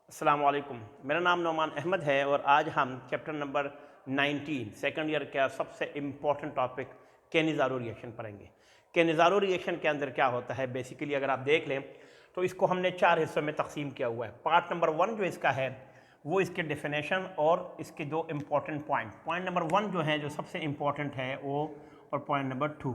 अस्सलाम वालेकुम। मेरा नाम नौमान अहमद है और आज हम चैप्टर नंबर 19 सेकंड ईयर का सबसे इम्पॉर्टेंट टॉपिक केनिज़ारो रिएक्शन पढ़ेंगे। केनिज़ारो रिएक्शन के अंदर क्या होता है, बेसिकली अगर आप देख लें तो इसको हमने 4 हिस्सों में तकसीम किया हुआ है। पार्ट नंबर 1 जो इसका है वो इसके डेफिनेशन और इसके दो इम्पॉर्टेंट पॉइंट नंबर 1 जो है, जो सबसे इम्पॉर्टेंट है वो, और पॉइंट नंबर 2।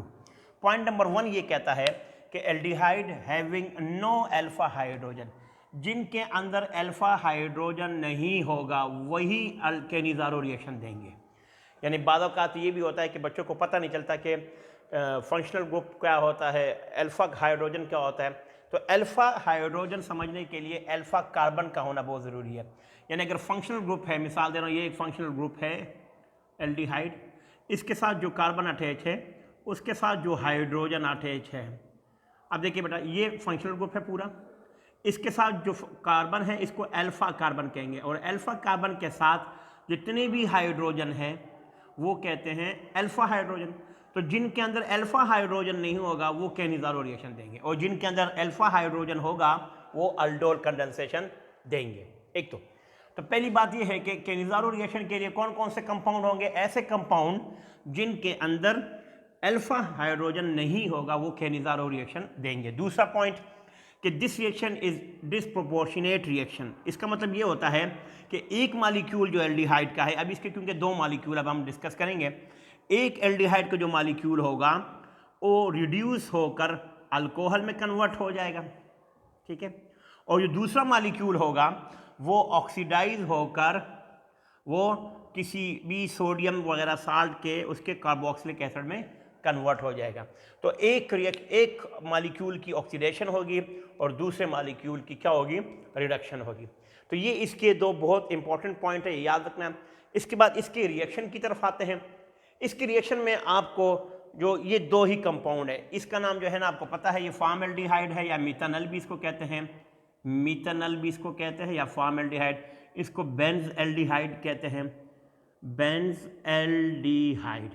पॉइंट नंबर 1 ये कहता है कि aldehyde having no alpha hydrogen, जिनके अंदर अल्फा हाइड्रोजन नहीं होगा वही केनिज़ारो रिएक्शन देंगे। यानी बाद औक़ात ये भी होता है कि बच्चों को पता नहीं चलता कि फंक्शनल ग्रुप क्या होता है, अल्फा हाइड्रोजन क्या होता है। तो अल्फा हाइड्रोजन समझने के लिए अल्फा कार्बन का होना बहुत ज़रूरी है। यानी अगर फंक्शनल ग्रुप है, मिसाल दे रहा हूँ, ये एक फंक्शनल ग्रुप है एल्डिहाइड, इसके साथ जो कार्बन अटैच है उसके साथ जो हाइड्रोजन अटैच है। अब देखिए बेटा, ये फंक्शनल ग्रुप है पूरा, इसके साथ जो कार्बन है इसको अल्फा कार्बन कहेंगे, और अल्फा कार्बन के साथ जितने भी हाइड्रोजन हैं वो कहते हैं अल्फा हाइड्रोजन। तो जिनके अंदर अल्फा हाइड्रोजन नहीं होगा वो केनिज़ारो रिएक्शन देंगे, और जिनके अंदर अल्फा हाइड्रोजन होगा वो अल्डोल कंडेंसेशन देंगे। एक तो पहली बात ये है कि केनिज़ारो रिएक्शन के लिए कौन कौन से कंपाउंड होंगे, ऐसे कंपाउंड जिनके अंदर अल्फा हाइड्रोजन नहीं होगा वो केनिज़ारो रिएक्शन देंगे। दूसरा पॉइंट कि this reaction is disproportionate reaction. इसका मतलब ये होता है कि एक मालिक्यूल जो एल्डिहाइड का है, अब इसके क्योंकि दो मालिक्यूल अब हम डिस्कस करेंगे, एक एल्डिहाइड का जो मालिक्यूल होगा वो रिड्यूस होकर अल्कोहल में कन्वर्ट हो जाएगा, ठीक है, और जो दूसरा मालिक्यूल होगा वो ऑक्सीडाइज होकर वो किसी भी सोडियम वगैरह साल्ट के उसके कार्बोक्सिलिक एसिड में कन्वर्ट हो जाएगा। तो एक मालिक्यूल की ऑक्सीडेशन होगी और दूसरे मालिक्यूल की क्या होगी, रिडक्शन होगी। तो ये इसके दो बहुत इंपॉर्टेंट पॉइंट है, याद रखना। इसके बाद इसके रिएक्शन की तरफ आते हैं। इसके रिएक्शन में आपको जो ये दो ही कंपाउंड है, इसका नाम जो है ना आपको पता है, ये फॉर्मल्डिहाइड है या मिथानल भी इसको कहते हैं, मिथानल भी इसको कहते हैं या फॉर्मल्डिहाइड, इसको बेंज एल्डिहाइड कहते हैं, बेंज एल्डिहाइड,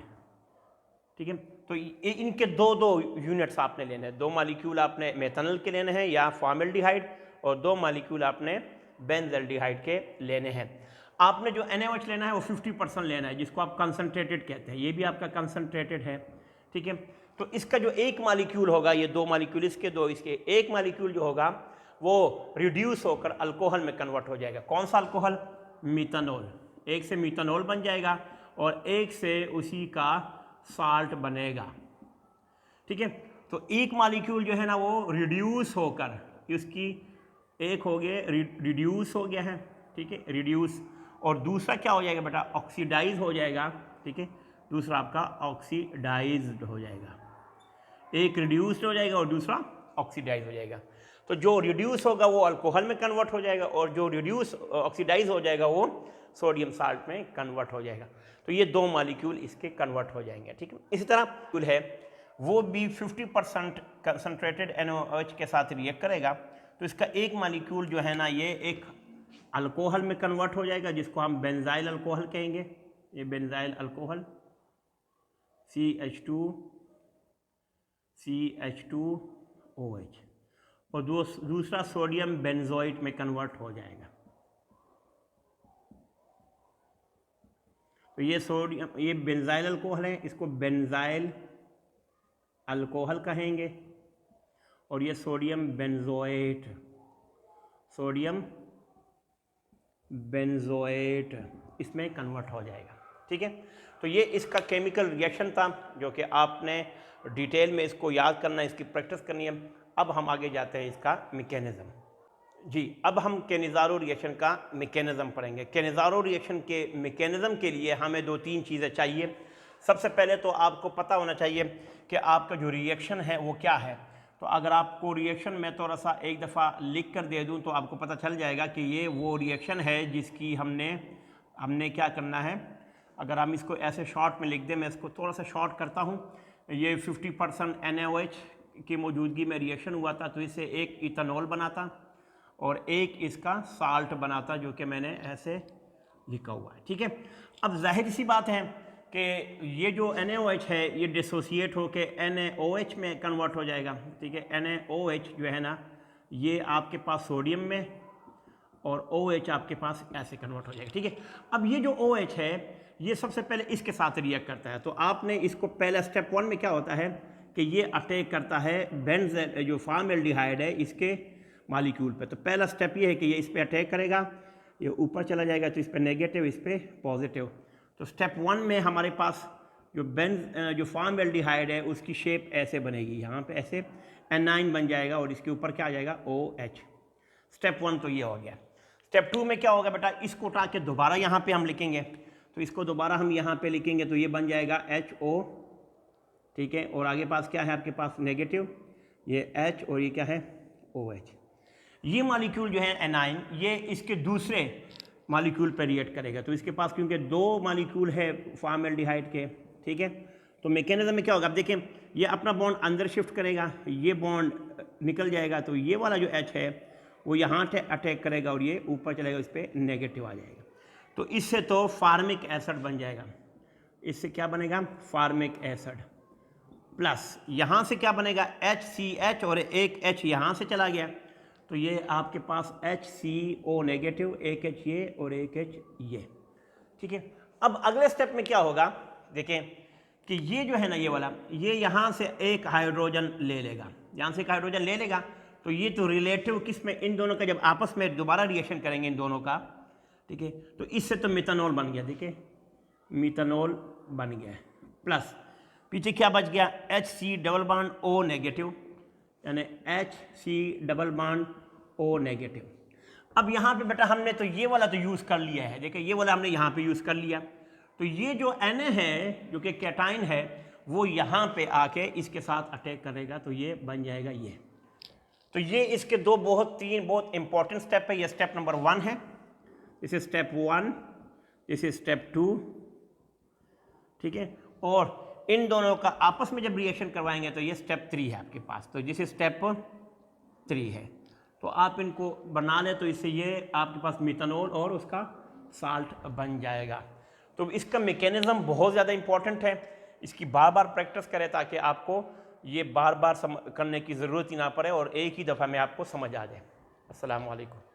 ठीक है। तो इनके दो दो यूनिट्स आपने लेने हैं, दो मालिक्यूल आपने मेथनॉल के लेने हैं या फॉर्मल्डिहाइड, और दो मालिक्यूल आपने बेंजल्डिहाइड के लेने हैं। आपने जो NaOH लेना है वो 50% लेना है, जिसको आप कंसनट्रेटेड कहते हैं, ये भी आपका कंसनट्रेटेड है, ठीक है। तो इसका जो एक मालिक्यूल होगा, ये दो मालिक्यूल इसके दो इसके, एक मालिक्यूल जो होगा वो रिड्यूस होकर अल्कोहल में कन्वर्ट हो जाएगा। कौन सा अल्कोहल, मिथानॉल। एक से मिथानॉल बन जाएगा और एक से उसी का साल्ट बनेगा, ठीक है। तो एक मालिक्यूल जो है ना वो रिड्यूस होकर, इसकी एक हो गया रिड्यूस हो गया है, ठीक है, रिड्यूस, और दूसरा क्या हो जाएगा बेटा, ऑक्सीडाइज हो जाएगा, ठीक है, दूसरा आपका ऑक्सीडाइज्ड हो जाएगा। एक रिड्यूस्ड हो जाएगा और दूसरा ऑक्सीडाइज हो जाएगा। तो जो रिड्यूस होगा वो अल्कोहल में कन्वर्ट हो जाएगा, और जो रिड्यूस ऑक्सीडाइज हो जाएगा वो सोडियम साल्ट में कन्वर्ट हो जाएगा। तो ये दो मालिक्यूल इसके कन्वर्ट हो जाएंगे, ठीक है। इसी तरह मालिक्यूल है वो भी 50% कंसनट्रेटेड NaOH के साथ रिएक्ट करेगा, तो इसका एक मालिक्यूल जो है ना ये एक अल्कोहल में कन्वर्ट हो जाएगा, जिसको हम बेंजाइल अल्कोहल कहेंगे। ये बेंजाइल अल्कोहल CH2OH, और दूसरा सोडियम बेंजोइट में कन्वर्ट हो जाएगा। तो ये सोडियम, ये बेंजाइल अल्कोहल है, इसको बेंजाइल अल्कोहल कहेंगे, और ये सोडियम बेंजोएट, सोडियम बेंजोएट इसमें कन्वर्ट हो जाएगा, ठीक है। तो ये इसका केमिकल रिएक्शन था जो कि आपने डिटेल में इसको याद करना है, इसकी प्रैक्टिस करनी है। अब हम आगे जाते हैं इसका मैकेनिज्म। जी, अब हम केनिज़ारो रिएक्शन का मैकेनिज्म पढ़ेंगे। केनिज़ारो रिएक्शन के मैकेनिज्म के लिए हमें दो तीन चीज़ें चाहिए। सबसे पहले तो आपको पता होना चाहिए कि आपका जो रिएक्शन है वो क्या है। तो अगर आपको रिएक्शन में थोड़ा सा एक दफ़ा लिख कर दे दूं तो आपको पता चल जाएगा कि ये वो रिएक्शन है जिसकी हमने क्या करना है। अगर हम इसको ऐसे शॉर्ट में लिख दें, मैं इसको थोड़ा सा शॉर्ट करता हूँ। ये 50% NaOH की मौजूदगी में रिएक्शन हुआ था, तो इससे एक इथेनॉल बनाता और एक इसका साल्ट बनाता, जो कि मैंने ऐसे लिखा हुआ है, ठीक है। अब जाहिर सी बात है कि ये जो NaOH है ये डिसोसिएट होके NaOH में कन्वर्ट हो जाएगा, ठीक है। NaOH जो है ना ये आपके पास सोडियम में और OH आपके पास ऐसे कन्वर्ट हो जाएगा, ठीक है। अब ये जो OH है ये सबसे पहले इसके साथ रिएक्ट करता है, तो आपने इसको पहले स्टेप 1 में क्या होता है कि ये अटैक करता है बेंजीन जो फॉर्मल्डिहाइड है इसके मॉलिक्यूल पे। तो पहला स्टेप ये है कि ये इस पर अटैक करेगा, ये ऊपर चला जाएगा तो इस पर नेगेटिव, इस पर पॉजिटिव। तो स्टेप 1 में हमारे पास जो फॉर्मल्डिहाइड है उसकी शेप ऐसे बनेगी, यहाँ पे ऐसे एनाइन बन जाएगा और इसके ऊपर क्या आ जाएगा OH। स्टेप 1 तो ये हो गया। स्टेप 2 में क्या होगा बेटा, इसको उठा के दोबारा यहाँ पे हम लिखेंगे, तो इसको दोबारा हम यहाँ पे लिखेंगे तो ये बन जाएगा HO, ठीक है। और आगे पास क्या है आपके पास नेगेटिव, ये H और ये क्या है OH। ये मॉलिक्यूल जो है एनाइन ये इसके दूसरे मॉलिक्यूल पर रिएक्ट करेगा, तो इसके पास क्योंकि 2 मॉलिक्यूल है फॉर्मल्डिहाइड के, ठीक है। तो मैकेनिज्म में क्या होगा, अब देखें ये अपना बॉन्ड अंदर शिफ्ट करेगा, ये बॉन्ड निकल जाएगा, तो ये वाला जो H है वो यहाँ से अटैक करेगा और ये ऊपर चलेगा, इस पर नेगेटिव आ जाएगा। तो इससे तो फार्मिक एसिड बन जाएगा, इससे क्या बनेगा फार्मिक एसिड, प्लस यहाँ से क्या बनेगा HCH और एक H यहाँ से चला गया, तो ये आपके पास HCO नेगेटिव, एक H ये और एक H ये, ठीक है। अब अगले स्टेप में क्या होगा, देखें कि ये जो है ना ये वाला, ये यहाँ से एक हाइड्रोजन ले लेगा, यहाँ से एक हाइड्रोजन ले लेगा, तो ये तो रिलेटिव किस में, इन दोनों का जब आपस में दोबारा रिएक्शन करेंगे इन दोनों का, ठीक है, तो इससे तो मिथानॉल बन गया, देखिए मिथानॉल बन गया, प्लस पीछे क्या बच गया HC double bond O negative, यानी HC double bond O negative. अब यहाँ पे बेटा हमने तो ये वाला तो यूज़ कर लिया है, देखिए ये वाला हमने यहाँ पे यूज़ कर लिया, तो ये जो Na है जो कि कैटाइन है वो यहाँ पे आके इसके साथ अटैक करेगा, तो ये बन जाएगा ये। तो ये इसके तीन बहुत इंपॉर्टेंट स्टेप है। ये स्टेप नंबर 1 है, this is step 1, this is step 2, ठीक है। और इन दोनों का आपस में जब रिएक्शन करवाएंगे तो ये स्टेप 3 है आपके पास, तो दिस इज स्टेप 3 है। तो आप इनको बना लें तो इससे ये आपके पास मिथानॉल और उसका साल्ट बन जाएगा। तो इसका मैकेनिज्म बहुत ज़्यादा इंपॉर्टेंट है, इसकी बार बार प्रैक्टिस करें ताकि आपको ये बार बार करने की ज़रूरत ही ना पड़े और एक ही दफ़ा में आपको समझ आ जाए। अस्सलाम वालेकुम।